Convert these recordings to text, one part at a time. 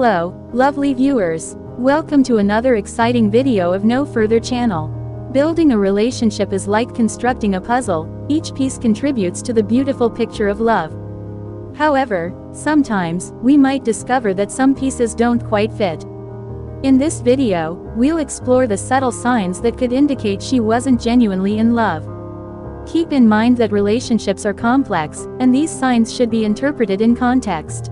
Hello, lovely viewers. Welcome to another exciting video of No Further channel. Building a relationship is like constructing a puzzle. Each piece contributes to the beautiful picture of love. However, sometimes, we might discover that some pieces don't quite fit. In this video, we'll explore the subtle signs that could indicate she wasn't genuinely in love. Keep in mind that relationships are complex, and these signs should be interpreted in context.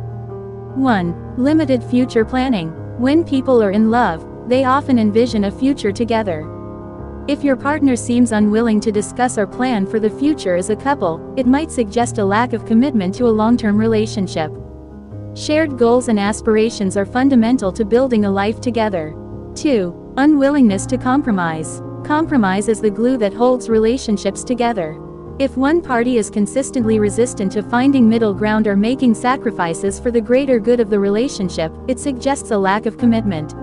1. Limited future planning. When people are in love, they often envision a future together. If your partner seems unwilling to discuss or plan for the future as a couple, it might suggest a lack of commitment to a long-term relationship. Shared goals and aspirations are fundamental to building a life together. 2. Unwillingness to compromise. Compromise is the glue that holds relationships together. If one party is consistently resistant to finding middle ground or making sacrifices for the greater good of the relationship, it suggests a lack of commitment.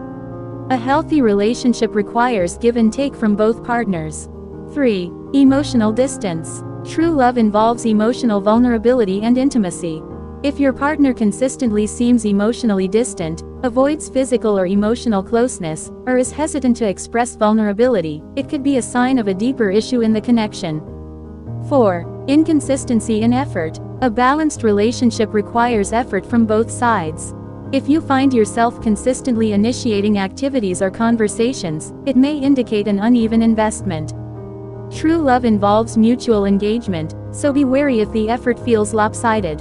A healthy relationship requires give and take from both partners. 3. Emotional distance. True love involves emotional vulnerability and intimacy. If your partner consistently seems emotionally distant, avoids physical or emotional closeness, or is hesitant to express vulnerability, it could be a sign of a deeper issue in the connection. 4. Inconsistency in effort. A balanced relationship requires effort from both sides. If you find yourself consistently initiating activities or conversations, it may indicate an uneven investment. True love involves mutual engagement, so be wary if the effort feels lopsided.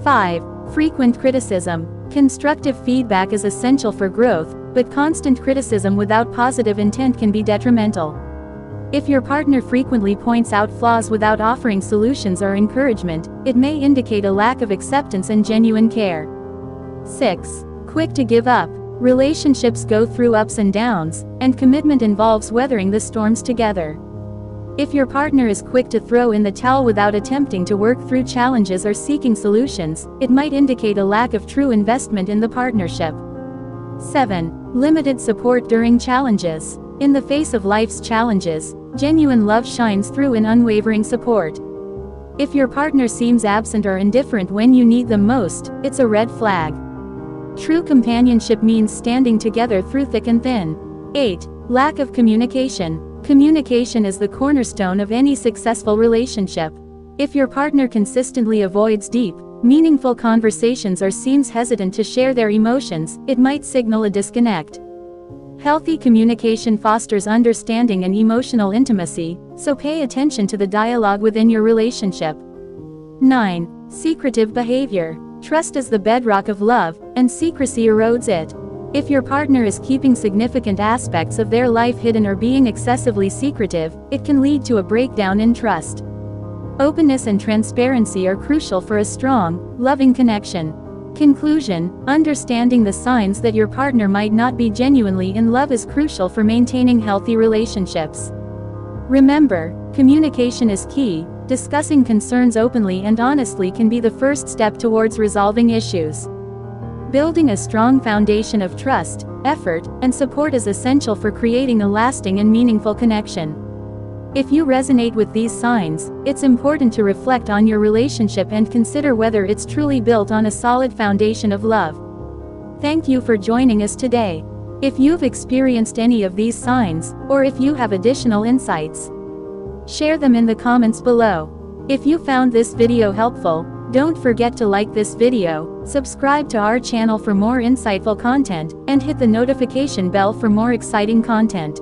5. Frequent criticism. Constructive feedback is essential for growth, but constant criticism without positive intent can be detrimental. If your partner frequently points out flaws without offering solutions or encouragement, it may indicate a lack of acceptance and genuine care. 6. Quick to give up. Relationships go through ups and downs, and commitment involves weathering the storms together. If your partner is quick to throw in the towel without attempting to work through challenges or seeking solutions, it might indicate a lack of true investment in the partnership. 7. Limited support during challenges. In the face of life's challenges, genuine love shines through in unwavering support. If your partner seems absent or indifferent when you need them most, it's a red flag. True companionship means standing together through thick and thin. 8. Lack of communication. Communication is the cornerstone of any successful relationship. If your partner consistently avoids deep, meaningful conversations or seems hesitant to share their emotions, it might signal a disconnect. Healthy communication fosters understanding and emotional intimacy, so pay attention to the dialogue within your relationship. 9. Secretive behavior. Trust is the bedrock of love, and secrecy erodes it. If your partner is keeping significant aspects of their life hidden or being excessively secretive, it can lead to a breakdown in trust. Openness and transparency are crucial for a strong, loving connection. Conclusion: understanding the signs that your partner might not be genuinely in love is crucial for maintaining healthy relationships. Remember, communication is key. Discussing concerns openly and honestly can be the first step towards resolving issues. Building a strong foundation of trust, effort, and support is essential for creating a lasting and meaningful connection. If you resonate with these signs, it's important to reflect on your relationship and consider whether it's truly built on a solid foundation of love. Thank you for joining us today. If you've experienced any of these signs, or if you have additional insights, share them in the comments below. If you found this video helpful, don't forget to like this video, subscribe to our channel for more insightful content, and hit the notification bell for more exciting content.